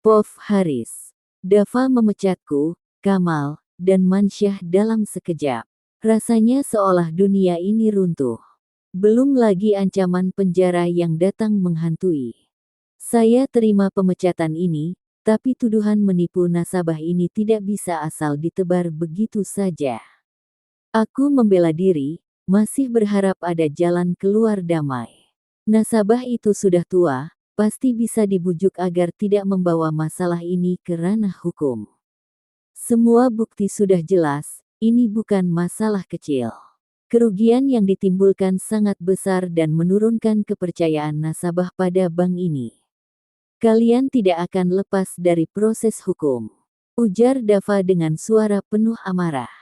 Pov Haris. Dava memecatku, Kamal, dan Mansyah dalam sekejap. Rasanya seolah dunia ini runtuh. Belum lagi ancaman penjara yang datang menghantui. Saya terima pemecatan ini, tapi tuduhan menipu nasabah ini tidak bisa asal ditebar begitu saja. Aku membela diri, masih berharap ada jalan keluar damai. Nasabah itu sudah tua, pasti bisa dibujuk agar tidak membawa masalah ini ke ranah hukum. Semua bukti sudah jelas, ini bukan masalah kecil. Kerugian yang ditimbulkan sangat besar dan menurunkan kepercayaan nasabah pada bank ini. Kalian tidak akan lepas dari proses hukum, ujar Dava dengan suara penuh amarah.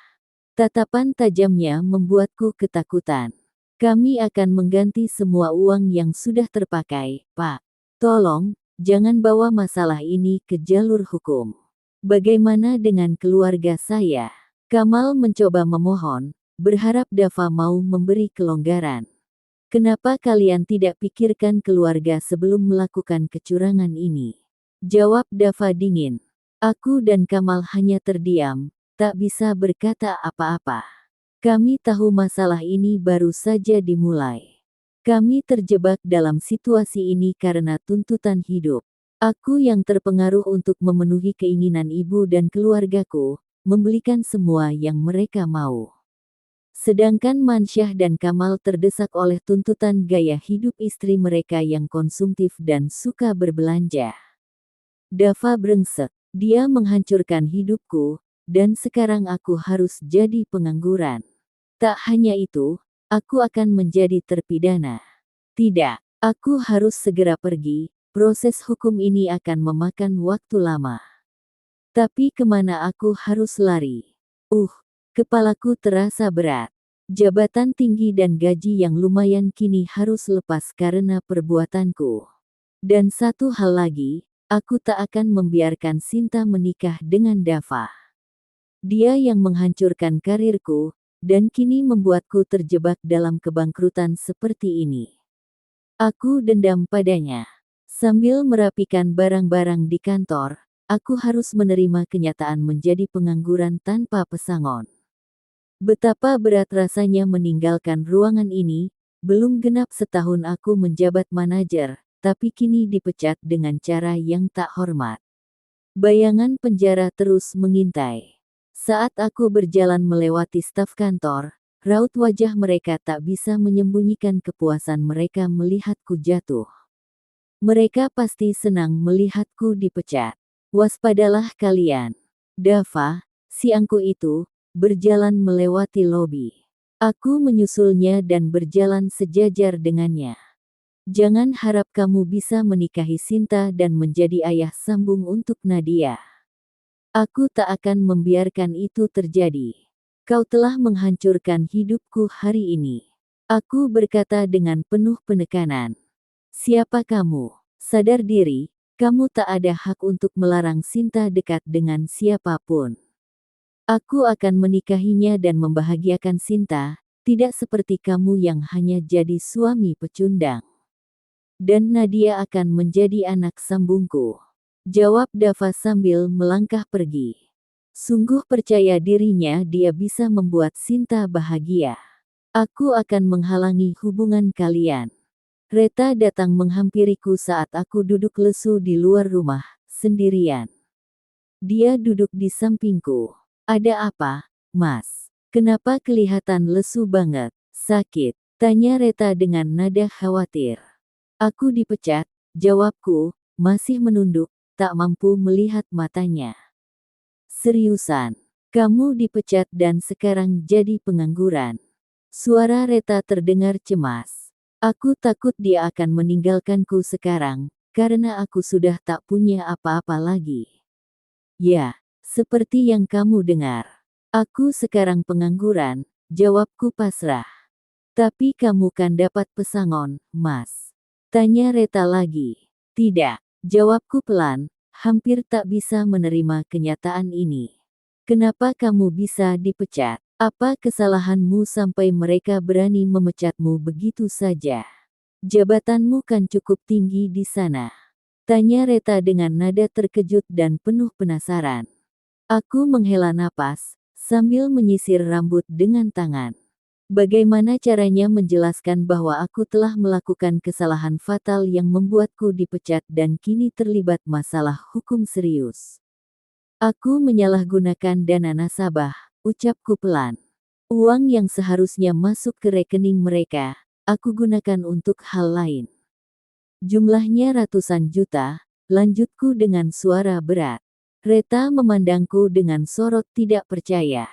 Tatapan tajamnya membuatku ketakutan. Kami akan mengganti semua uang yang sudah terpakai, Pak. Tolong, jangan bawa masalah ini ke jalur hukum. Bagaimana dengan keluarga saya? Kamal mencoba memohon, berharap Dava mau memberi kelonggaran. Kenapa kalian tidak pikirkan keluarga sebelum melakukan kecurangan ini? Jawab Dava dingin. Aku dan Kamal hanya terdiam, tak bisa berkata apa-apa. Kami tahu masalah ini baru saja dimulai. Kami terjebak dalam situasi ini karena tuntutan hidup. Aku yang terpengaruh untuk memenuhi keinginan ibu dan keluargaku, membelikan semua yang mereka mau. Sedangkan Mansyah dan Kamal terdesak oleh tuntutan gaya hidup istri mereka yang konsumtif dan suka berbelanja. Dava brengsek. Dia menghancurkan hidupku, dan sekarang aku harus jadi pengangguran. Tak hanya itu, aku akan menjadi terpidana. Tidak, aku harus segera pergi, proses hukum ini akan memakan waktu lama. Tapi kemana aku harus lari? Kepalaku terasa berat. Jabatan tinggi dan gaji yang lumayan kini harus lepas karena perbuatanku. Dan satu hal lagi, aku tak akan membiarkan Sinta menikah dengan Dava. Dia yang menghancurkan karirku, dan kini membuatku terjebak dalam kebangkrutan seperti ini. Aku dendam padanya. Sambil merapikan barang-barang di kantor, aku harus menerima kenyataan menjadi pengangguran tanpa pesangon. Betapa berat rasanya meninggalkan ruangan ini, belum genap setahun aku menjabat manajer, tapi kini dipecat dengan cara yang tak hormat. Bayangan penjara terus mengintai. Saat aku berjalan melewati staf kantor, raut wajah mereka tak bisa menyembunyikan kepuasan mereka melihatku jatuh. Mereka pasti senang melihatku dipecat. Waspadalah kalian. Dava, si angku itu, berjalan melewati lobi. Aku menyusulnya dan berjalan sejajar dengannya. Jangan harap kamu bisa menikahi Sinta dan menjadi ayah sambung untuk Nadia. Aku tak akan membiarkan itu terjadi. Kau telah menghancurkan hidupku hari ini. Aku berkata dengan penuh penekanan. Siapa kamu? Sadar diri, kamu tak ada hak untuk melarang Sinta dekat dengan siapapun. Aku akan menikahinya dan membahagiakan Sinta, tidak seperti kamu yang hanya jadi suami pecundang. Dan Nadia akan menjadi anak sambungku. Jawab Dava sambil melangkah pergi. Sungguh percaya dirinya dia bisa membuat Sinta bahagia. Aku akan menghalangi hubungan kalian. Reta datang menghampiriku saat aku duduk lesu di luar rumah, sendirian. Dia duduk di sampingku. Ada apa, Mas? Kenapa kelihatan lesu banget? Sakit? Tanya Reta dengan nada khawatir. Aku dipecat, jawabku, masih menunduk, tak mampu melihat matanya. Seriusan, kamu dipecat dan sekarang jadi pengangguran. Suara Reta terdengar cemas. Aku takut dia akan meninggalkanku sekarang, karena aku sudah tak punya apa-apa lagi. Ya, seperti yang kamu dengar. Aku sekarang pengangguran, jawabku pasrah. Tapi kamu kan dapat pesangon, Mas. Tanya Reta lagi. Tidak, jawabku pelan, hampir tak bisa menerima kenyataan ini. Kenapa kamu bisa dipecat? Apa kesalahanmu sampai mereka berani memecatmu begitu saja? Jabatanmu kan cukup tinggi di sana. Tanya Reta dengan nada terkejut dan penuh penasaran. Aku menghela napas, sambil menyisir rambut dengan tangan. Bagaimana caranya menjelaskan bahwa aku telah melakukan kesalahan fatal yang membuatku dipecat dan kini terlibat masalah hukum serius. Aku menyalahgunakan dana nasabah, ucapku pelan. Uang yang seharusnya masuk ke rekening mereka, aku gunakan untuk hal lain. Jumlahnya ratusan juta, lanjutku dengan suara berat. Reta memandangku dengan sorot tidak percaya.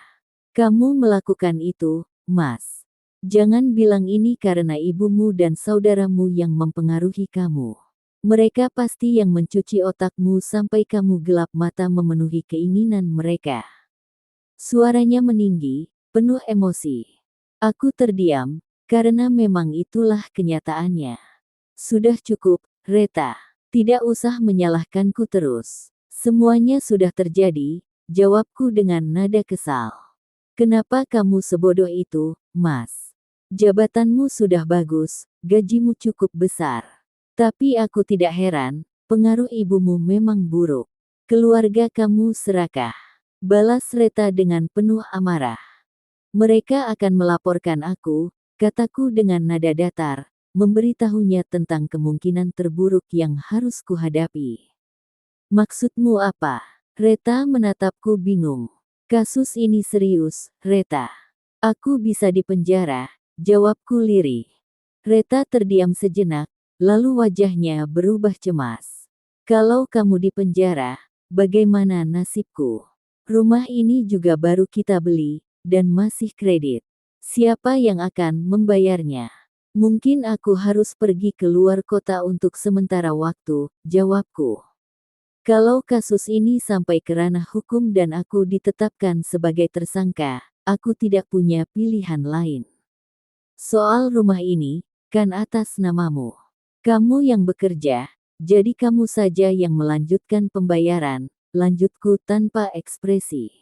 Kamu melakukan itu, Mas. Jangan bilang ini karena ibumu dan saudaramu yang mempengaruhi kamu. Mereka pasti yang mencuci otakmu sampai kamu gelap mata memenuhi keinginan mereka. Suaranya meninggi, penuh emosi. Aku terdiam, karena memang itulah kenyataannya. Sudah cukup, Reta. Tidak usah menyalahkanku terus. Semuanya sudah terjadi, jawabku dengan nada kesal. Kenapa kamu sebodoh itu, Mas? Jabatanmu sudah bagus, gajimu cukup besar. Tapi aku tidak heran, pengaruh ibumu memang buruk. Keluarga kamu serakah. Balas Reta dengan penuh amarah. Mereka akan melaporkan aku, kataku dengan nada datar, memberitahunya tentang kemungkinan terburuk yang harus kuhadapi. Maksudmu apa? Reta menatapku bingung. Kasus ini serius, Reta. Aku bisa dipenjara, jawabku lirih. Reta terdiam sejenak, lalu wajahnya berubah cemas. Kalau kamu dipenjara, bagaimana nasibku? Rumah ini juga baru kita beli, dan masih kredit. Siapa yang akan membayarnya? Mungkin aku harus pergi ke luar kota untuk sementara waktu, jawabku. Kalau kasus ini sampai ke ranah hukum dan aku ditetapkan sebagai tersangka, aku tidak punya pilihan lain. Soal rumah ini, kan atas namamu. Kamu yang bekerja, jadi kamu saja yang melanjutkan pembayaran, lanjutku tanpa ekspresi.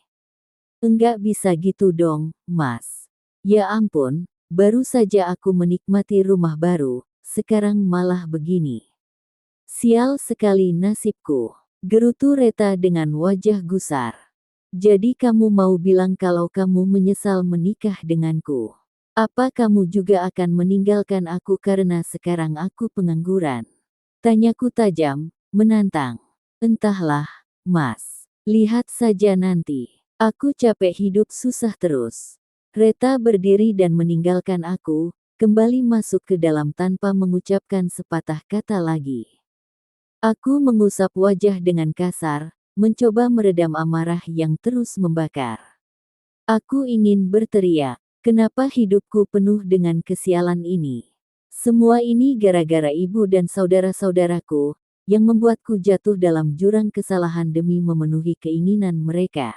Enggak bisa gitu dong, Mas. Ya ampun, baru saja aku menikmati rumah baru, sekarang malah begini. Sial sekali nasibku. Gerutu Reta dengan wajah gusar. Jadi kamu mau bilang kalau kamu menyesal menikah denganku? Apa kamu juga akan meninggalkan aku karena sekarang aku pengangguran? Tanyaku tajam, menantang. Entahlah, Mas. Lihat saja nanti. Aku capek hidup susah terus. Reta berdiri dan meninggalkan aku, kembali masuk ke dalam tanpa mengucapkan sepatah kata lagi. Aku mengusap wajah dengan kasar, mencoba meredam amarah yang terus membakar. Aku ingin berteriak, kenapa hidupku penuh dengan kesialan ini? Semua ini gara-gara ibu dan saudara-saudaraku, yang membuatku jatuh dalam jurang kesalahan demi memenuhi keinginan mereka.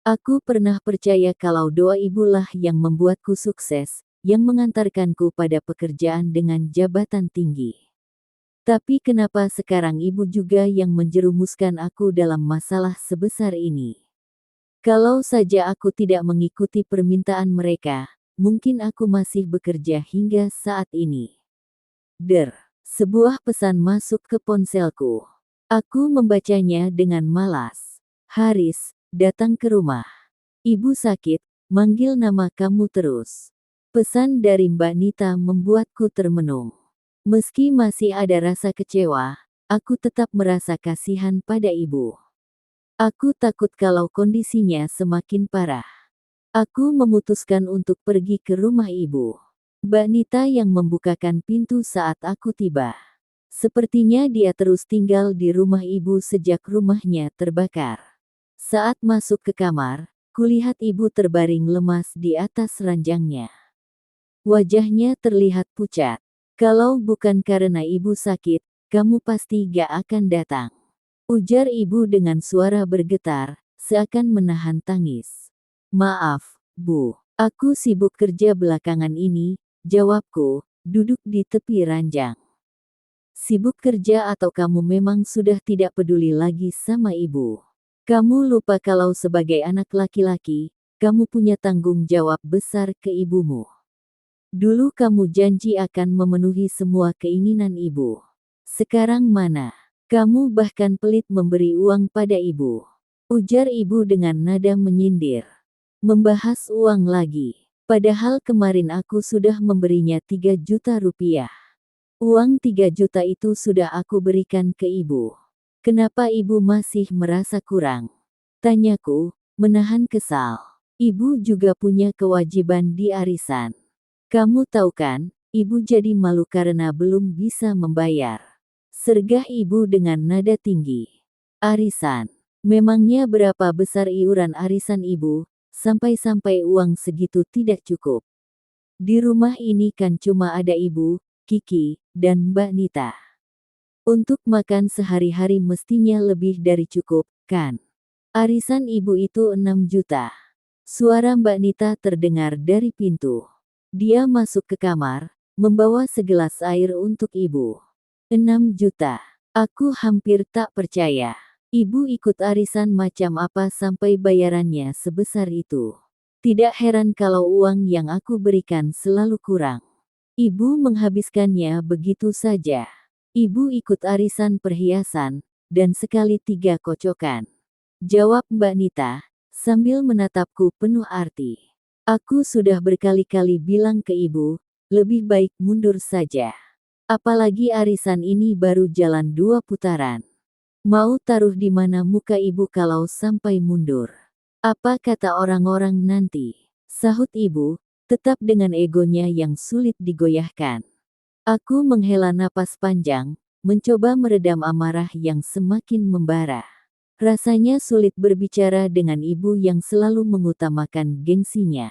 Aku pernah percaya kalau doa ibulah yang membuatku sukses, yang mengantarkanku pada pekerjaan dengan jabatan tinggi. Tapi kenapa sekarang ibu juga yang menjerumuskan aku dalam masalah sebesar ini? Kalau saja aku tidak mengikuti permintaan mereka, mungkin aku masih bekerja hingga saat ini. Sebuah pesan masuk ke ponselku. Aku membacanya dengan malas. Haris, datang ke rumah. Ibu sakit, manggil nama kamu terus. Pesan dari Mbak Nita membuatku termenung. Meski masih ada rasa kecewa, aku tetap merasa kasihan pada ibu. Aku takut kalau kondisinya semakin parah. Aku memutuskan untuk pergi ke rumah ibu. Mbak Nita yang membukakan pintu saat aku tiba. Sepertinya dia terus tinggal di rumah ibu sejak rumahnya terbakar. Saat masuk ke kamar, kulihat ibu terbaring lemas di atas ranjangnya. Wajahnya terlihat pucat. Kalau bukan karena ibu sakit, kamu pasti gak akan datang. Ujar ibu dengan suara bergetar, seakan menahan tangis. Maaf, Bu. Aku sibuk kerja belakangan ini, jawabku, duduk di tepi ranjang. Sibuk kerja atau kamu memang sudah tidak peduli lagi sama ibu? Kamu lupa kalau sebagai anak laki-laki, kamu punya tanggung jawab besar ke ibumu. Dulu kamu janji akan memenuhi semua keinginan ibu. Sekarang mana? Kamu bahkan pelit memberi uang pada ibu. Ujar ibu dengan nada menyindir. Membahas uang lagi. Padahal kemarin aku sudah memberinya 3 juta rupiah. Uang 3 juta itu sudah aku berikan ke ibu. Kenapa ibu masih merasa kurang? Tanyaku, menahan kesal. Ibu juga punya kewajiban di arisan. Kamu tahu kan, ibu jadi malu karena belum bisa membayar. Sergah ibu dengan nada tinggi. Arisan. Memangnya berapa besar iuran arisan ibu, sampai-sampai uang segitu tidak cukup. Di rumah ini kan cuma ada ibu, Kiki, dan Mbak Nita. Untuk makan sehari-hari mestinya lebih dari cukup, kan? Arisan ibu itu 6 juta. Suara Mbak Nita terdengar dari pintu. Dia masuk ke kamar, membawa segelas air untuk ibu. 6 juta. Aku hampir tak percaya. Ibu ikut arisan macam apa sampai bayarannya sebesar itu. Tidak heran kalau uang yang aku berikan selalu kurang. Ibu menghabiskannya begitu saja. Ibu ikut arisan perhiasan, dan sekali 3 kocokan. Jawab Mbak Nita, sambil menatapku penuh arti. Aku sudah berkali-kali bilang ke ibu, lebih baik mundur saja. Apalagi arisan ini baru jalan 2 putaran. Mau taruh di mana muka ibu kalau sampai mundur? Apa kata orang-orang nanti? Sahut ibu, tetap dengan egonya yang sulit digoyahkan. Aku menghela napas panjang, mencoba meredam amarah yang semakin membara. Rasanya sulit berbicara dengan ibu yang selalu mengutamakan gengsinya.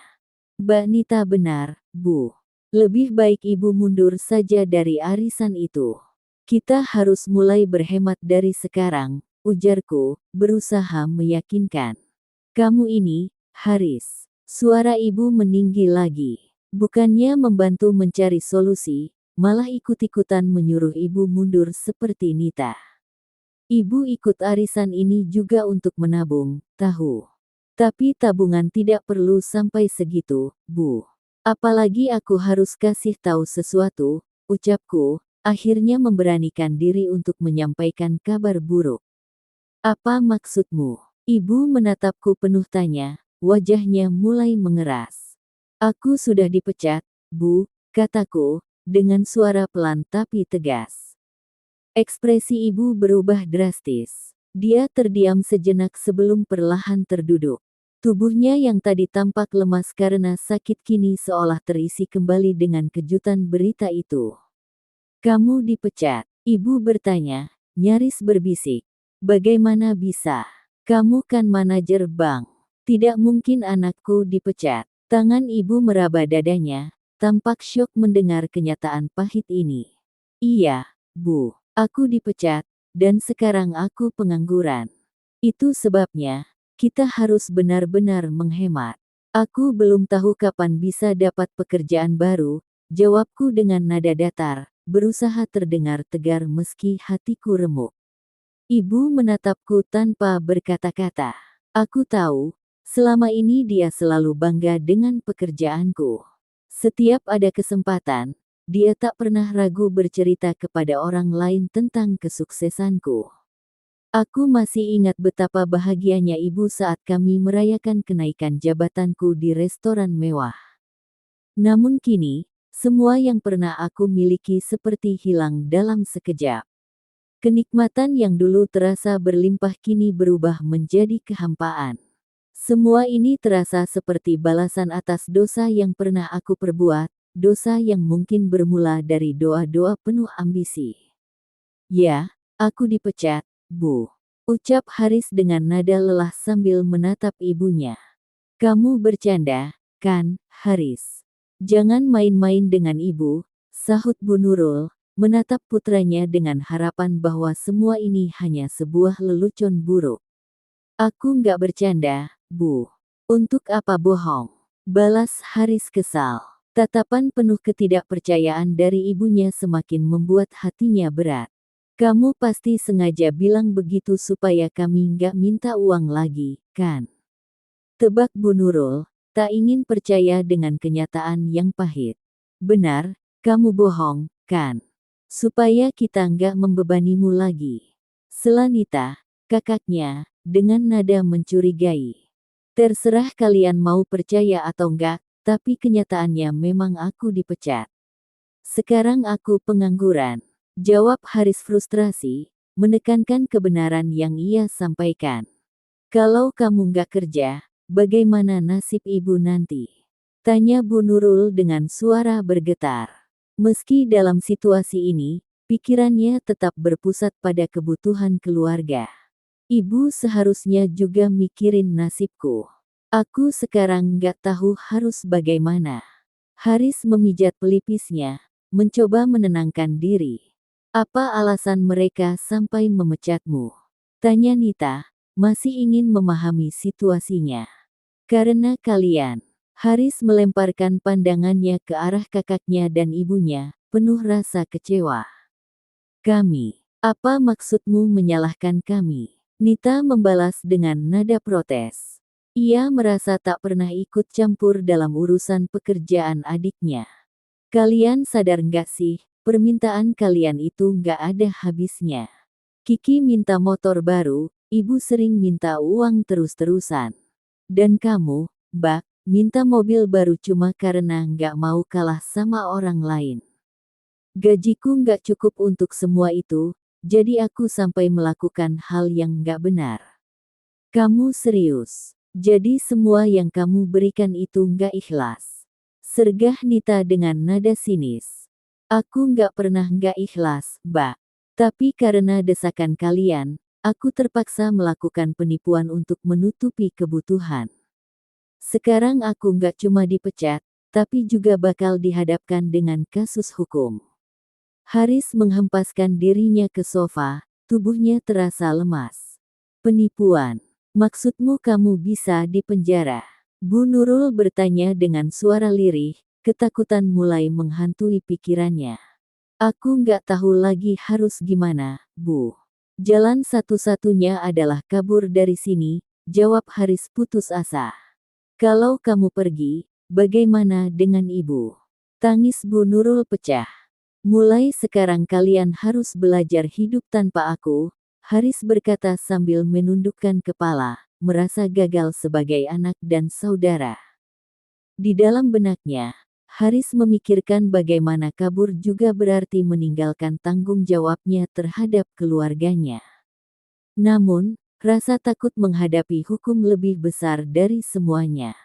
Mbak Nita benar, Bu. Lebih baik ibu mundur saja dari arisan itu. Kita harus mulai berhemat dari sekarang, ujarku, berusaha meyakinkan. Kamu ini, Haris. Suara ibu meninggi lagi. Bukannya membantu mencari solusi, malah ikut-ikutan menyuruh ibu mundur seperti Nita. Ibu ikut arisan ini juga untuk menabung, tahu. Tapi tabungan tidak perlu sampai segitu, Bu. Apalagi aku harus kasih tahu sesuatu, ucapku, akhirnya memberanikan diri untuk menyampaikan kabar buruk. Apa maksudmu? Ibu menatapku penuh tanya, wajahnya mulai mengeras. Aku sudah dipecat, Bu, kataku, dengan suara pelan tapi tegas. Ekspresi ibu berubah drastis. Dia terdiam sejenak sebelum perlahan terduduk. Tubuhnya yang tadi tampak lemas karena sakit kini seolah terisi kembali dengan kejutan berita itu. Kamu dipecat? Ibu bertanya, nyaris berbisik. Bagaimana bisa? Kamu kan manajer bank. Tidak mungkin anakku dipecat. Tangan ibu meraba dadanya, tampak syok mendengar kenyataan pahit ini. Iya, Bu, aku dipecat, dan sekarang aku pengangguran. Itu sebabnya, kita harus benar-benar menghemat. Aku belum tahu kapan bisa dapat pekerjaan baru, jawabku dengan nada datar, berusaha terdengar tegar meski hatiku remuk. Ibu menatapku tanpa berkata-kata. Aku tahu, selama ini dia selalu bangga dengan pekerjaanku. Setiap ada kesempatan, dia tak pernah ragu bercerita kepada orang lain tentang kesuksesanku. Aku masih ingat betapa bahagianya ibu saat kami merayakan kenaikan jabatanku di restoran mewah. Namun kini, semua yang pernah aku miliki seperti hilang dalam sekejap. Kenikmatan yang dulu terasa berlimpah kini berubah menjadi kehampaan. Semua ini terasa seperti balasan atas dosa yang pernah aku perbuat, dosa yang mungkin bermula dari doa-doa penuh ambisi. Ya, aku dipecat, Bu. Ucap Haris dengan nada lelah sambil menatap ibunya. Kamu bercanda, kan, Haris? Jangan main-main dengan ibu, sahut Bu Nurul, menatap putranya dengan harapan bahwa semua ini hanya sebuah lelucon buruk. Aku nggak bercanda, Bu. Untuk apa bohong? Balas Haris kesal. Tatapan penuh ketidakpercayaan dari ibunya semakin membuat hatinya berat. Kamu pasti sengaja bilang begitu supaya kami nggak minta uang lagi, kan? Tebak Bu Nurul, tak ingin percaya dengan kenyataan yang pahit. Benar, kamu bohong, kan? Supaya kita nggak membebanimu lagi. Sela Nita, kakaknya, dengan nada mencurigai. Terserah kalian mau percaya atau enggak, tapi kenyataannya memang aku dipecat. Sekarang aku pengangguran. Jawab Haris frustrasi, menekankan kebenaran yang ia sampaikan. Kalau kamu nggak kerja, bagaimana nasib ibu nanti? Tanya Bu Nurul dengan suara bergetar. Meski dalam situasi ini, pikirannya tetap berpusat pada kebutuhan keluarga. Ibu seharusnya juga mikirin nasibku. Aku sekarang nggak tahu harus bagaimana. Haris memijat pelipisnya, mencoba menenangkan diri. Apa alasan mereka sampai memecatmu? Tanya Nita, masih ingin memahami situasinya. Karena kalian. Haris melemparkan pandangannya ke arah kakaknya dan ibunya, penuh rasa kecewa. Kami. Apa maksudmu menyalahkan kami? Nita membalas dengan nada protes. Ia merasa tak pernah ikut campur dalam urusan pekerjaan adiknya. Kalian sadar nggak sih, permintaan kalian itu nggak ada habisnya. Kiki minta motor baru, ibu sering minta uang terus-terusan. Dan kamu, Bak, minta mobil baru cuma karena nggak mau kalah sama orang lain. Gajiku nggak cukup untuk semua itu, jadi aku sampai melakukan hal yang nggak benar. Kamu serius? Jadi semua yang kamu berikan itu nggak ikhlas? Sergah Nita dengan nada sinis. Aku nggak pernah nggak ikhlas, Mbak. Tapi karena desakan kalian, aku terpaksa melakukan penipuan untuk menutupi kebutuhan. Sekarang aku nggak cuma dipecat, tapi juga bakal dihadapkan dengan kasus hukum. Haris menghempaskan dirinya ke sofa, tubuhnya terasa lemas. Penipuan. Maksudmu kamu bisa dipenjara? Bu Nurul bertanya dengan suara lirih, ketakutan mulai menghantui pikirannya. Aku nggak tahu lagi harus gimana, Bu. Jalan satu-satunya adalah kabur dari sini, jawab Haris putus asa. Kalau kamu pergi, bagaimana dengan ibu? Tangis Bu Nurul pecah. Mulai sekarang kalian harus belajar hidup tanpa aku, Haris berkata sambil menundukkan kepala, merasa gagal sebagai anak dan saudara. Di dalam benaknya, Haris memikirkan bagaimana kabur juga berarti meninggalkan tanggung jawabnya terhadap keluarganya. Namun, rasa takut menghadapi hukum lebih besar dari semuanya.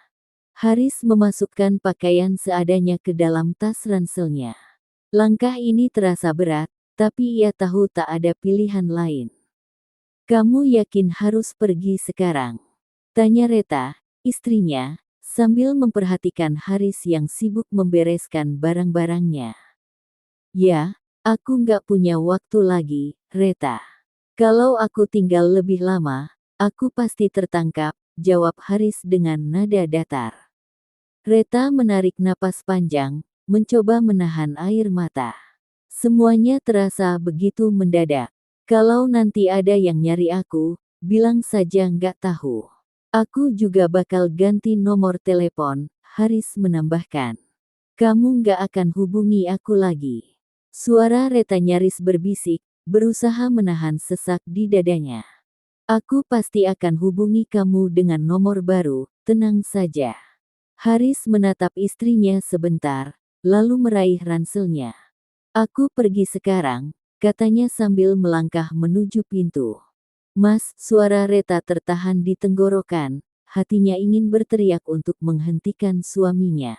Haris memasukkan pakaian seadanya ke dalam tas ranselnya. Langkah ini terasa berat, tapi ia tahu tak ada pilihan lain. Kamu yakin harus pergi sekarang? Tanya Reta, istrinya, sambil memperhatikan Haris yang sibuk membereskan barang-barangnya. Ya, aku nggak punya waktu lagi, Reta. Kalau aku tinggal lebih lama, aku pasti tertangkap, jawab Haris dengan nada datar. Reta menarik napas panjang, mencoba menahan air mata. Semuanya terasa begitu mendadak. Kalau nanti ada yang nyari aku, bilang saja nggak tahu. Aku juga bakal ganti nomor telepon, Haris menambahkan. Kamu nggak akan hubungi aku lagi. Suara Reta nyaris berbisik, berusaha menahan sesak di dadanya. Aku pasti akan hubungi kamu dengan nomor baru, tenang saja. Haris menatap istrinya sebentar, lalu meraih ranselnya. Aku pergi sekarang, katanya sambil melangkah menuju pintu. Mas, suara Reta tertahan di tenggorokan, hatinya ingin berteriak untuk menghentikan suaminya.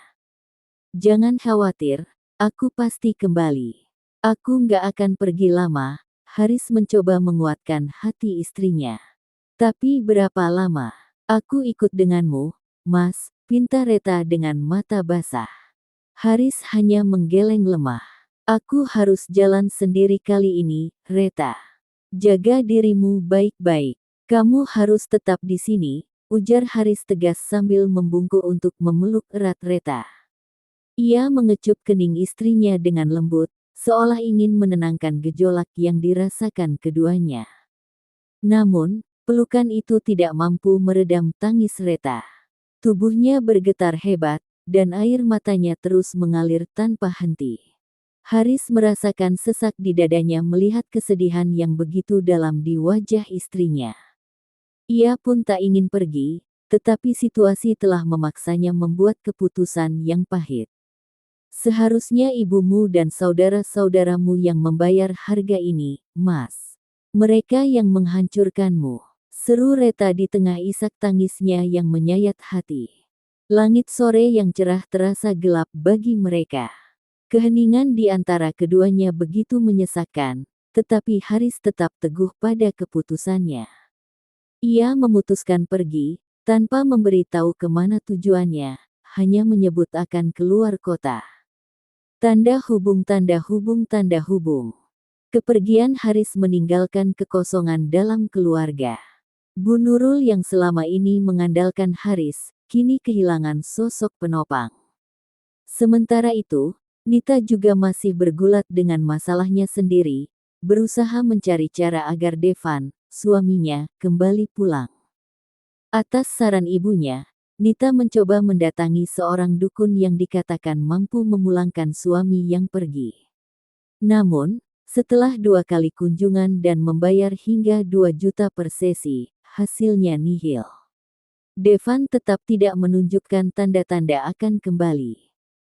Jangan khawatir, aku pasti kembali. Aku nggak akan pergi lama, Haris mencoba menguatkan hati istrinya. Tapi berapa lama? Aku ikut denganmu, Mas, pinta Reta dengan mata basah. Haris hanya menggeleng lemah. Aku harus jalan sendiri kali ini, Reta. Jaga dirimu baik-baik. Kamu harus tetap di sini, ujar Haris tegas sambil membungkuk untuk memeluk erat Reta. Ia mengecup kening istrinya dengan lembut, seolah ingin menenangkan gejolak yang dirasakan keduanya. Namun, pelukan itu tidak mampu meredam tangis Reta. Tubuhnya bergetar hebat, dan air matanya terus mengalir tanpa henti. Haris merasakan sesak di dadanya melihat kesedihan yang begitu dalam di wajah istrinya. Ia pun tak ingin pergi, tetapi situasi telah memaksanya membuat keputusan yang pahit. Seharusnya ibumu dan saudara-saudaramu yang membayar harga ini, Mas. Mereka yang menghancurkanmu. Seru Reta di tengah isak tangisnya yang menyayat hati. Langit sore yang cerah terasa gelap bagi mereka. Keheningan di antara keduanya begitu menyesakkan, tetapi Haris tetap teguh pada keputusannya. Ia memutuskan pergi, tanpa memberi tahu kemana tujuannya, hanya menyebut akan keluar kota. Tanda hubung tanda hubung tanda hubung. Kepergian Haris meninggalkan kekosongan dalam keluarga. Bu Nurul yang selama ini mengandalkan Haris, kini kehilangan sosok penopang. Sementara itu, Nita juga masih bergulat dengan masalahnya sendiri, berusaha mencari cara agar Devan, suaminya, kembali pulang. Atas saran ibunya, Nita mencoba mendatangi seorang dukun yang dikatakan mampu memulangkan suami yang pergi. Namun, setelah 2 kali kunjungan dan membayar hingga 2 juta per sesi, hasilnya nihil. Devan tetap tidak menunjukkan tanda-tanda akan kembali.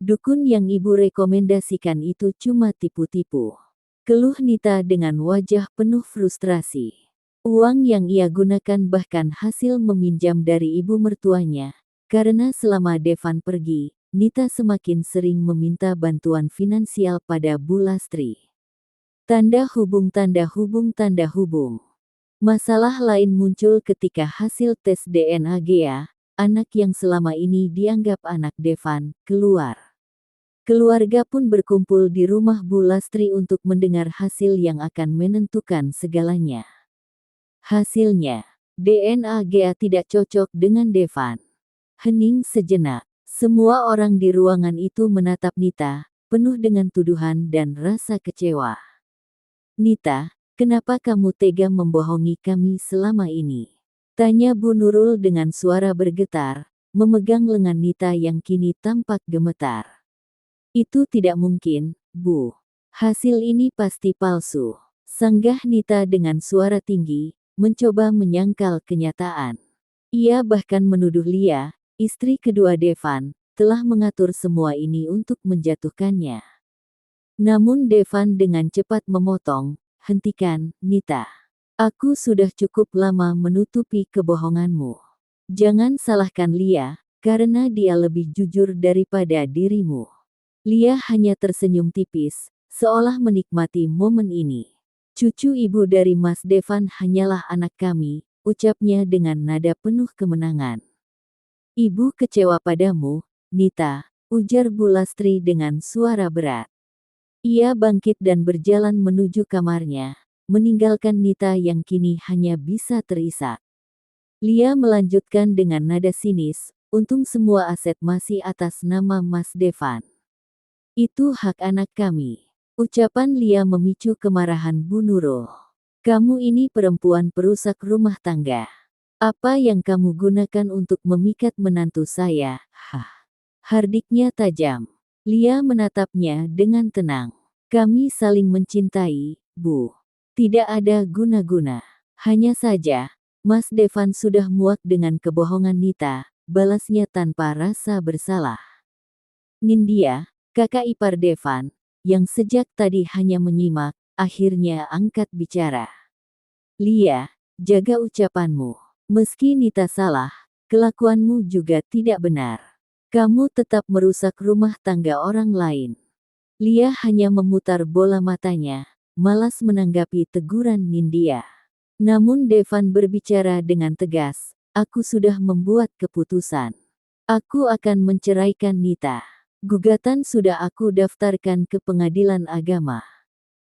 Dukun yang ibu rekomendasikan itu cuma tipu-tipu. Keluh Nita dengan wajah penuh frustrasi. Uang yang ia gunakan bahkan hasil meminjam dari ibu mertuanya, karena selama Devan pergi, Nita semakin sering meminta bantuan finansial pada Bu Lastri. Tanda hubung tanda hubung tanda hubung. Masalah lain muncul ketika hasil tes DNA Gea, anak yang selama ini dianggap anak Devan, keluar. Keluarga pun berkumpul di rumah Bu Lastri untuk mendengar hasil yang akan menentukan segalanya. Hasilnya, DNA Gea tidak cocok dengan Devan. Hening sejenak. Semua orang di ruangan itu menatap Nita, penuh dengan tuduhan dan rasa kecewa. Nita, kenapa kamu tega membohongi kami selama ini? Tanya Bu Nurul dengan suara bergetar, memegang lengan Nita yang kini tampak gemetar. Itu tidak mungkin, Bu. Hasil ini pasti palsu. Sanggah Nita dengan suara tinggi, mencoba menyangkal kenyataan. Ia bahkan menuduh Lia, istri kedua Devan, telah mengatur semua ini untuk menjatuhkannya. Namun Devan dengan cepat memotong, hentikan, Nita. Aku sudah cukup lama menutupi kebohonganmu. Jangan salahkan Lia, karena dia lebih jujur daripada dirimu. Lia hanya tersenyum tipis, seolah menikmati momen ini. Cucu ibu dari Mas Devan hanyalah anak kami, ucapnya dengan nada penuh kemenangan. Ibu kecewa padamu, Nita, ujar Bu Lastri dengan suara berat. Ia bangkit dan berjalan menuju kamarnya, meninggalkan Nita yang kini hanya bisa terisak. Lia melanjutkan dengan nada sinis, untung semua aset masih atas nama Mas Devan. Itu hak anak kami. Ucapan Lia memicu kemarahan Bu Nurul. Kamu ini perempuan perusak rumah tangga. Apa yang kamu gunakan untuk memikat menantu saya? Hah. Hardiknya tajam. Lia menatapnya dengan tenang. Kami saling mencintai, Bu. Tidak ada guna-guna. Hanya saja, Mas Devan sudah muak dengan kebohongan Nita, balasnya tanpa rasa bersalah. Nindya, kakak ipar Devan, yang sejak tadi hanya menyimak, akhirnya angkat bicara. Lia, jaga ucapanmu. Meski Nita salah, kelakuanmu juga tidak benar. Kamu tetap merusak rumah tangga orang lain. Lia hanya memutar bola matanya, malas menanggapi teguran Nindya. Namun Devan berbicara dengan tegas, aku sudah membuat keputusan. Aku akan menceraikan Nita. Gugatan sudah aku daftarkan ke pengadilan agama.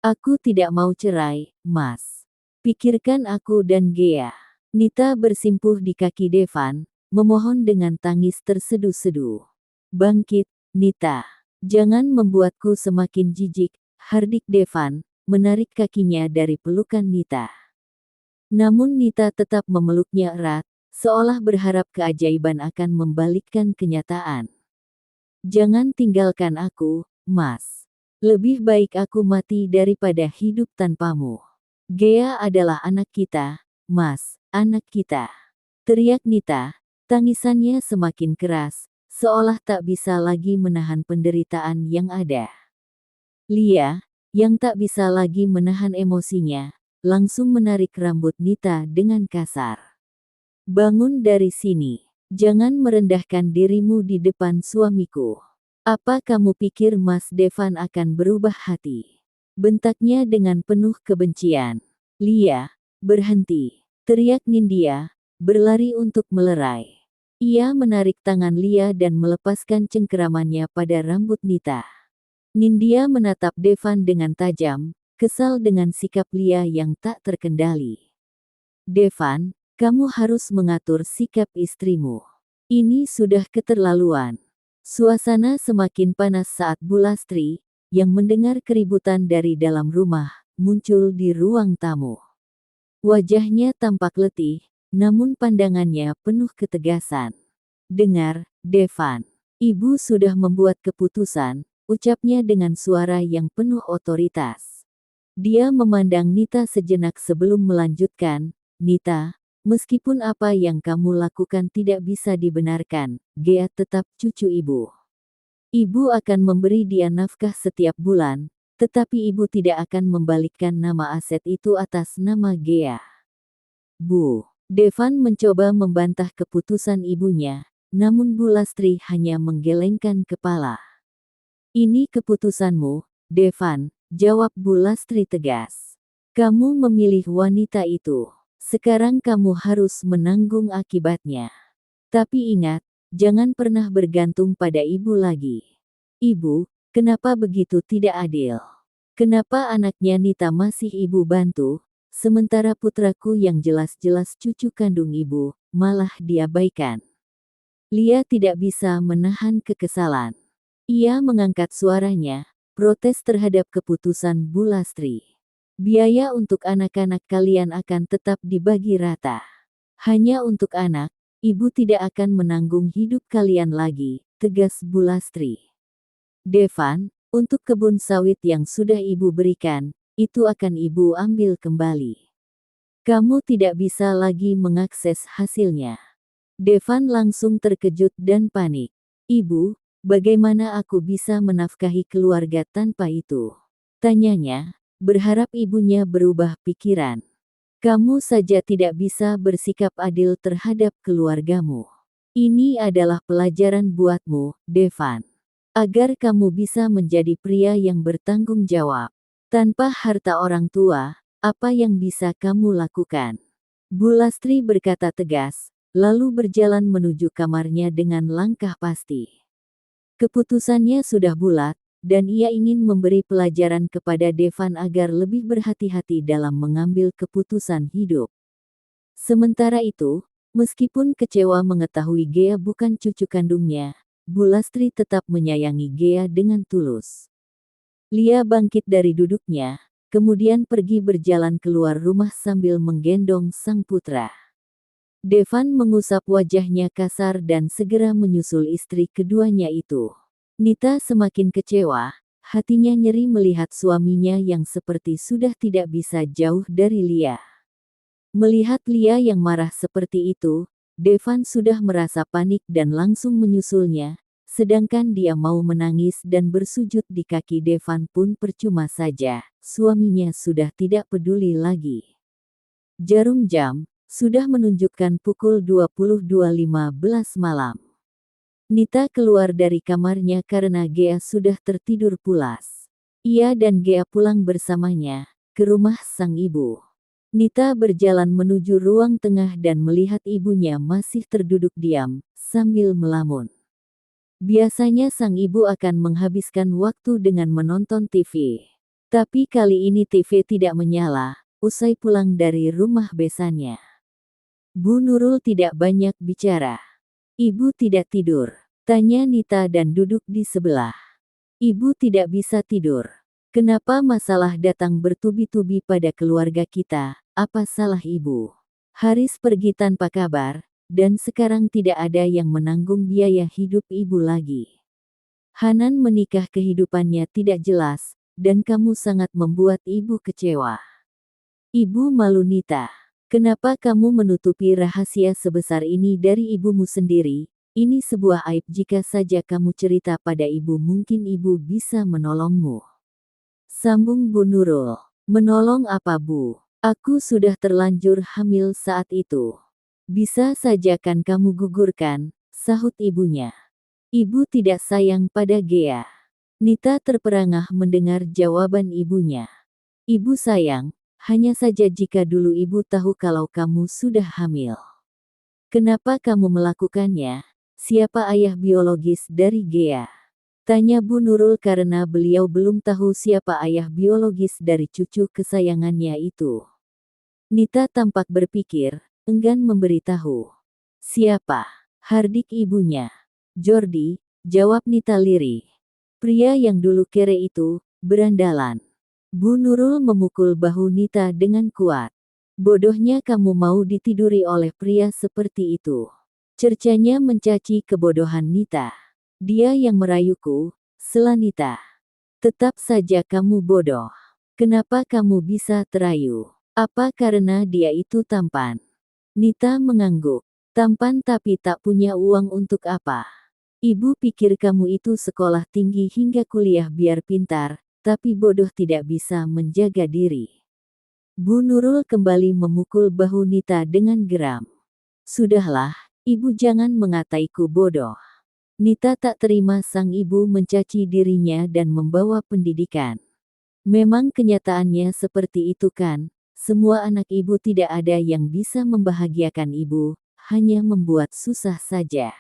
Aku tidak mau cerai, Mas. Pikirkan aku dan Gea. Nita bersimpuh di kaki Devan, memohon dengan tangis terseduh-seduh. Bangkit, Nita. Jangan membuatku semakin jijik, hardik Devan, menarik kakinya dari pelukan Nita. Namun Nita tetap memeluknya erat, seolah berharap keajaiban akan membalikkan kenyataan. Jangan tinggalkan aku, Mas. Lebih baik aku mati daripada hidup tanpamu. Gea adalah anak kita, Mas, anak kita. Teriak Nita, tangisannya semakin keras, seolah tak bisa lagi menahan penderitaan yang ada. Lia, yang tak bisa lagi menahan emosinya, langsung menarik rambut Nita dengan kasar. Bangun dari sini. Jangan merendahkan dirimu di depan suamiku. Apa kamu pikir Mas Devan akan berubah hati? Bentaknya dengan penuh kebencian. Lia, berhenti. Teriak Nindya, berlari untuk melerai. Ia menarik tangan Lia dan melepaskan cengkeramannya pada rambut Nita. Nindya menatap Devan dengan tajam, kesal dengan sikap Lia yang tak terkendali. Devan, kamu harus mengatur sikap istrimu. Ini sudah keterlaluan. Suasana semakin panas saat Bu Lastri, yang mendengar keributan dari dalam rumah, muncul di ruang tamu. Wajahnya tampak letih, namun pandangannya penuh ketegasan. Dengar, Devan. Ibu sudah membuat keputusan, ucapnya dengan suara yang penuh otoritas. Dia memandang Nita sejenak sebelum melanjutkan, Nita, meskipun apa yang kamu lakukan tidak bisa dibenarkan, Gea tetap cucu ibu. Ibu akan memberi dia nafkah setiap bulan, tetapi ibu tidak akan membalikkan nama aset itu atas nama Gea. Bu, Devan mencoba membantah keputusan ibunya, namun Bu Lastri hanya menggelengkan kepala. Ini keputusanmu, Devan, jawab Bu Lastri tegas. Kamu memilih wanita itu. Sekarang kamu harus menanggung akibatnya. Tapi ingat, jangan pernah bergantung pada ibu lagi. Ibu, kenapa begitu tidak adil? Kenapa anaknya Nita masih ibu bantu, sementara putraku yang jelas-jelas cucu kandung ibu, malah diabaikan? Lia tidak bisa menahan kekesalan. Ia mengangkat suaranya, protes terhadap keputusan Bu Lastri. Biaya untuk anak-anak kalian akan tetap dibagi rata. Hanya untuk anak, ibu tidak akan menanggung hidup kalian lagi, tegas Bu Lastri. Devan, untuk kebun sawit yang sudah ibu berikan, itu akan ibu ambil kembali. Kamu tidak bisa lagi mengakses hasilnya. Devan langsung terkejut dan panik. Ibu, bagaimana aku bisa menafkahi keluarga tanpa itu? Tanyanya, berharap ibunya berubah pikiran. Kamu saja tidak bisa bersikap adil terhadap keluargamu. Ini adalah pelajaran buatmu, Devan. Agar kamu bisa menjadi pria yang bertanggung jawab. Tanpa harta orang tua, apa yang bisa kamu lakukan? Bu Lastri berkata tegas, lalu berjalan menuju kamarnya dengan langkah pasti. Keputusannya sudah bulat, dan ia ingin memberi pelajaran kepada Devan agar lebih berhati-hati dalam mengambil keputusan hidup. Sementara itu, meskipun kecewa mengetahui Gea bukan cucu kandungnya, Bu Lastri tetap menyayangi Gea dengan tulus. Lia bangkit dari duduknya, kemudian pergi berjalan keluar rumah sambil menggendong sang putra. Devan mengusap wajahnya kasar dan segera menyusul istri keduanya itu. Nita semakin kecewa, hatinya nyeri melihat suaminya yang seperti sudah tidak bisa jauh dari Lia. Melihat Lia yang marah seperti itu, Devan sudah merasa panik dan langsung menyusulnya, sedangkan dia mau menangis dan bersujud di kaki Devan pun percuma saja, suaminya sudah tidak peduli lagi. Jarum jam sudah menunjukkan pukul 22.15 malam. Nita keluar dari kamarnya karena Gea sudah tertidur pulas. Ia dan Gea pulang bersamanya ke rumah sang ibu. Nita berjalan menuju ruang tengah dan melihat ibunya masih terduduk diam, sambil melamun. Biasanya sang ibu akan menghabiskan waktu dengan menonton TV. Tapi kali ini TV tidak menyala, usai pulang dari rumah besannya. Bu Nurul tidak banyak bicara. Ibu tidak tidur, tanya Nita dan duduk di sebelah. Ibu tidak bisa tidur. Kenapa masalah datang bertubi-tubi pada keluarga kita? Apa salah ibu? Haris pergi tanpa kabar, dan sekarang tidak ada yang menanggung biaya hidup ibu lagi. Hanan menikah kehidupannya tidak jelas, dan kamu sangat membuat ibu kecewa. Ibu malu Nita. Kenapa kamu menutupi rahasia sebesar ini dari ibumu sendiri? Ini sebuah aib jika saja kamu cerita pada ibu mungkin ibu bisa menolongmu. Sambung Bu Nurul. Menolong apa Bu? Aku sudah terlanjur hamil saat itu. Bisa saja kan kamu gugurkan, sahut ibunya. Ibu tidak sayang pada Gea. Nita terperangah mendengar jawaban ibunya. Ibu sayang, hanya saja jika dulu ibu tahu kalau kamu sudah hamil. Kenapa kamu melakukannya? Siapa ayah biologis dari Gea? Tanya Bu Nurul karena beliau belum tahu siapa ayah biologis dari cucu kesayangannya itu. Nita tampak berpikir, enggan memberitahu. Siapa? Hardik ibunya. Jordi, jawab Nita lirih. Pria yang dulu kere itu, berandalan. Bu Nurul memukul bahu Nita dengan kuat. Bodohnya kamu mau ditiduri oleh pria seperti itu. Cercanya mencaci kebodohan Nita. Dia yang merayuku, sela Nita. Tetap saja kamu bodoh. Kenapa kamu bisa terayu? Apa karena dia itu tampan? Nita mengangguk. Tampan tapi tak punya uang untuk apa? Ibu pikir kamu itu sekolah tinggi hingga kuliah biar pintar, tapi bodoh tidak bisa menjaga diri. Bu Nurul kembali memukul bahu Nita dengan geram. Sudahlah, ibu jangan mengataiku bodoh. Nita tak terima sang ibu mencaci dirinya dan membawa pendidikan. Memang kenyataannya seperti itu kan, semua anak ibu tidak ada yang bisa membahagiakan ibu, hanya membuat susah saja.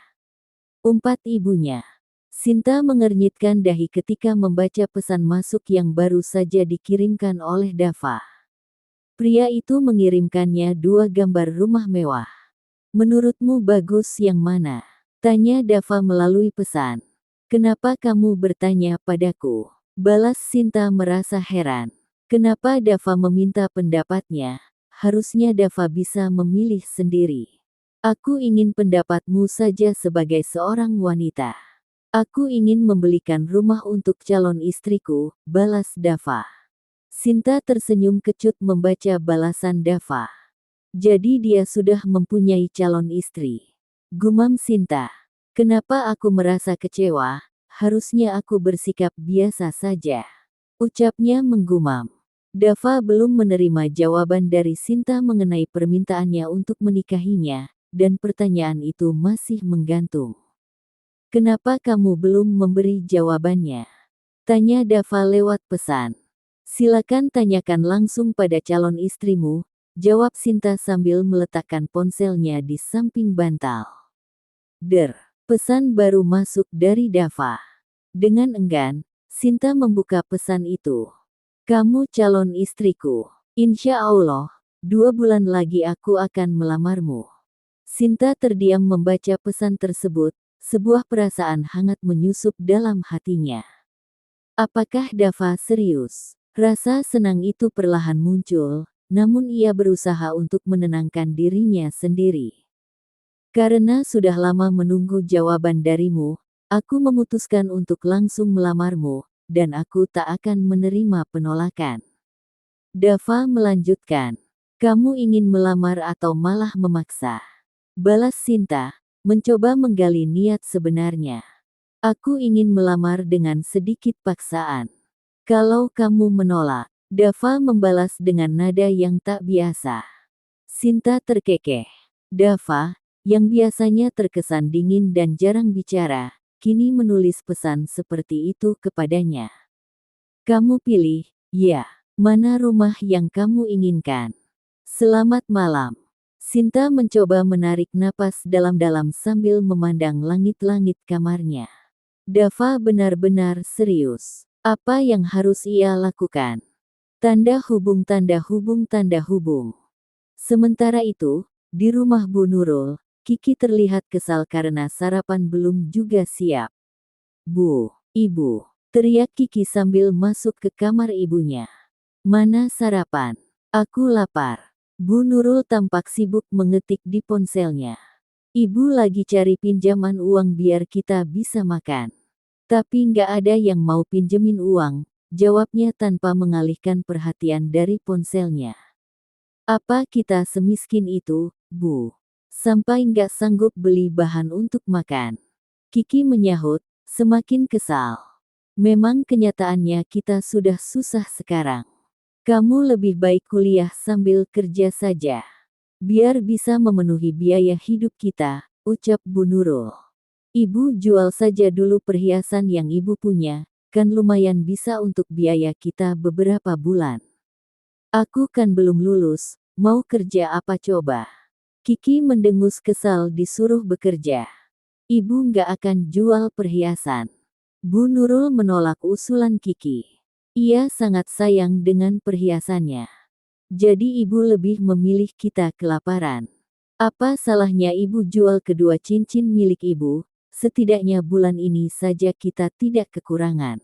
Umpat ibunya. Sinta mengernyitkan dahi ketika membaca pesan masuk yang baru saja dikirimkan oleh Dava. Pria itu mengirimkannya 2 gambar rumah mewah. Menurutmu bagus yang mana? Tanya Dava melalui pesan. Kenapa kamu bertanya padaku? Balas Sinta merasa heran. Kenapa Dava meminta pendapatnya? Harusnya Dava bisa memilih sendiri. Aku ingin pendapatmu saja sebagai seorang wanita. Aku ingin membelikan rumah untuk calon istriku, balas Dava. Sinta tersenyum kecut membaca balasan Dava. Jadi dia sudah mempunyai calon istri. Gumam Sinta. Kenapa aku merasa kecewa? Harusnya aku bersikap biasa saja. Ucapnya menggumam. Dava belum menerima jawaban dari Sinta mengenai permintaannya untuk menikahinya, dan pertanyaan itu masih menggantung. Kenapa kamu belum memberi jawabannya? Tanya Dava lewat pesan. Silakan tanyakan langsung pada calon istrimu, jawab Sinta sambil meletakkan ponselnya di samping bantal. Pesan baru masuk dari Dava. Dengan enggan, Sinta membuka pesan itu. Kamu calon istriku. Insya Allah, 2 bulan lagi aku akan melamarmu. Sinta terdiam membaca pesan tersebut, sebuah perasaan hangat menyusup dalam hatinya. Apakah Dava serius? Rasa senang itu perlahan muncul, namun ia berusaha untuk menenangkan dirinya sendiri. Karena sudah lama menunggu jawaban darimu, aku memutuskan untuk langsung melamarmu, dan aku tak akan menerima penolakan. Dava melanjutkan. Kamu ingin melamar atau malah memaksa? Balas Sinta, mencoba menggali niat sebenarnya. Aku ingin melamar dengan sedikit paksaan. Kalau kamu menolak, Dava membalas dengan nada yang tak biasa. Sinta terkekeh. Dava, yang biasanya terkesan dingin dan jarang bicara, kini menulis pesan seperti itu kepadanya. Kamu pilih, ya, mana rumah yang kamu inginkan. Selamat malam. Sinta mencoba menarik napas dalam-dalam sambil memandang langit-langit kamarnya. Dava benar-benar serius. Apa yang harus ia lakukan? Tanda hubung tanda hubung tanda hubung. Sementara itu, di rumah Bu Nurul, Kiki terlihat kesal karena sarapan belum juga siap. Bu, Ibu, teriak Kiki sambil masuk ke kamar ibunya. Mana sarapan? Aku lapar. Bu Nurul tampak sibuk mengetik di ponselnya. Ibu lagi cari pinjaman uang biar kita bisa makan. Tapi nggak ada yang mau pinjemin uang, jawabnya tanpa mengalihkan perhatian dari ponselnya. Apa kita semiskin itu, Bu? Sampai nggak sanggup beli bahan untuk makan. Kiki menyahut, semakin kesal. Memang kenyataannya kita sudah susah sekarang. Kamu lebih baik kuliah sambil kerja saja. Biar bisa memenuhi biaya hidup kita, ucap Bu Nurul. Ibu jual saja dulu perhiasan yang ibu punya, kan lumayan bisa untuk biaya kita beberapa bulan. Aku kan belum lulus, mau kerja apa coba? Kiki mendengus kesal disuruh bekerja. Ibu nggak akan jual perhiasan. Bu Nurul menolak usulan Kiki. Ia sangat sayang dengan perhiasannya. Jadi ibu lebih memilih kita kelaparan. Apa salahnya ibu jual kedua cincin milik ibu, setidaknya bulan ini saja kita tidak kekurangan.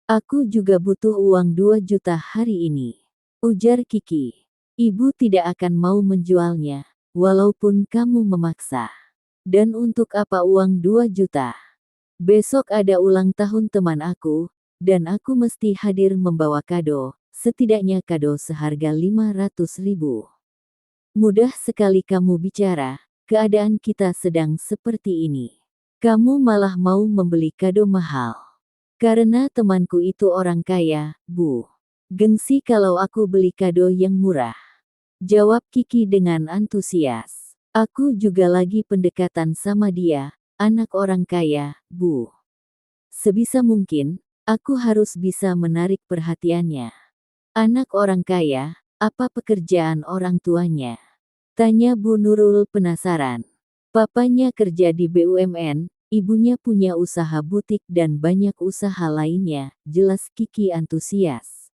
Aku juga butuh uang 2 juta hari ini, ujar Kiki. Ibu tidak akan mau menjualnya, walaupun kamu memaksa. Dan untuk apa uang 2 juta? Besok ada ulang tahun teman aku, dan aku mesti hadir membawa kado, setidaknya kado seharga 500.000. Mudah sekali kamu bicara, keadaan kita sedang seperti ini. Kamu malah mau membeli kado mahal. Karena temanku itu orang kaya, Bu. Gengsi kalau aku beli kado yang murah. Jawab Kiki dengan antusias. Aku juga lagi pendekatan sama dia, anak orang kaya, Bu. Sebisa mungkin, aku harus bisa menarik perhatiannya. Anak orang kaya, apa pekerjaan orang tuanya? Tanya Bu Nurul penasaran. Papanya kerja di BUMN, ibunya punya usaha butik dan banyak usaha lainnya, jelas Kiki antusias.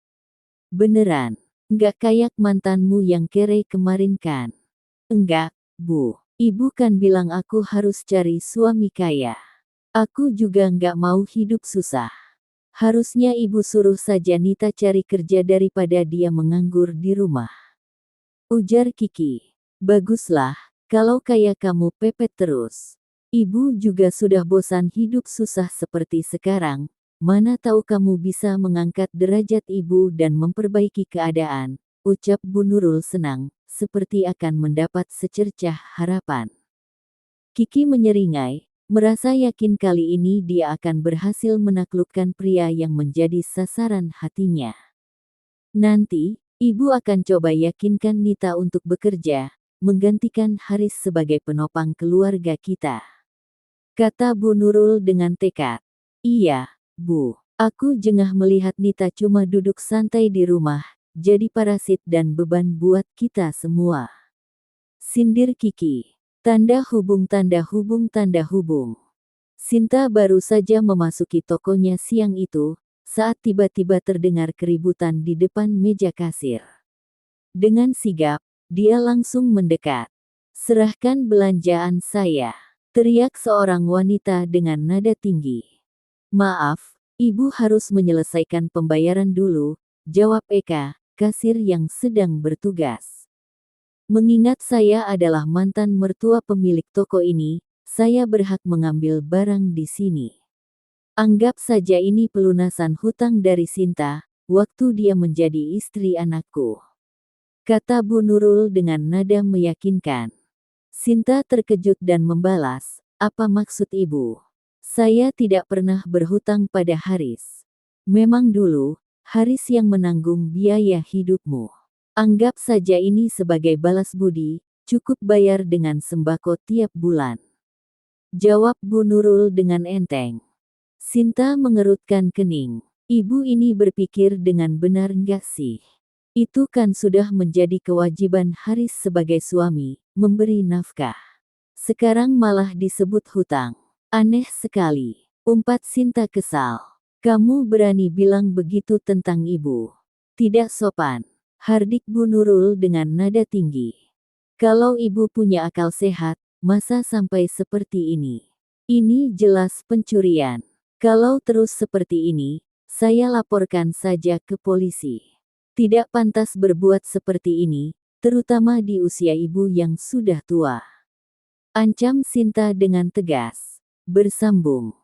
Beneran, nggak kayak mantanmu yang kere kemarin kan? Enggak, Bu. Ibu kan bilang aku harus cari suami kaya. Aku juga nggak mau hidup susah. Harusnya ibu suruh saja Nita cari kerja daripada dia menganggur di rumah. Ujar Kiki. Baguslah, kalau kayak kamu pepet terus. Ibu juga sudah bosan hidup susah seperti sekarang. Mana tahu kamu bisa mengangkat derajat ibu dan memperbaiki keadaan, ucap Bu Nurul senang, seperti akan mendapat secercah harapan. Kiki menyeringai, merasa yakin kali ini dia akan berhasil menaklukkan pria yang menjadi sasaran hatinya. Nanti, ibu akan coba yakinkan Nita untuk bekerja, menggantikan Haris sebagai penopang keluarga kita. Kata Bu Nurul dengan tekad. Iya, Bu. Aku jengah melihat Nita cuma duduk santai di rumah, jadi parasit dan beban buat kita semua. Sindir Kiki. Tanda hubung tanda hubung tanda hubung. Sinta baru saja memasuki tokonya siang itu, saat tiba-tiba terdengar keributan di depan meja kasir. Dengan sigap, dia langsung mendekat. Serahkan belanjaan saya, teriak seorang wanita dengan nada tinggi. Maaf, ibu harus menyelesaikan pembayaran dulu, jawab Eka, kasir yang sedang bertugas. Mengingat saya adalah mantan mertua pemilik toko ini, saya berhak mengambil barang di sini. Anggap saja ini pelunasan hutang dari Sinta, waktu dia menjadi istri anakku. Kata Bu Nurul dengan nada meyakinkan. Sinta terkejut dan membalas, apa maksud ibu? Saya tidak pernah berhutang pada Haris. Memang dulu, Haris yang menanggung biaya hidupmu. Anggap saja ini sebagai balas budi, cukup bayar dengan sembako tiap bulan. Jawab Bu Nurul dengan enteng. Sinta mengerutkan kening. Ibu ini berpikir dengan benar nggak sih? Itu kan sudah menjadi kewajiban Haris sebagai suami, memberi nafkah. Sekarang malah disebut hutang. Aneh sekali. Umpat Sinta kesal. Kamu berani bilang begitu tentang ibu? Tidak sopan. Hardik Bu Nurul dengan nada tinggi. Kalau ibu punya akal sehat, masa sampai seperti ini? Ini jelas pencurian. Kalau terus seperti ini, saya laporkan saja ke polisi. Tidak pantas berbuat seperti ini, terutama di usia ibu yang sudah tua. Ancam Sinta dengan tegas. Bersambung.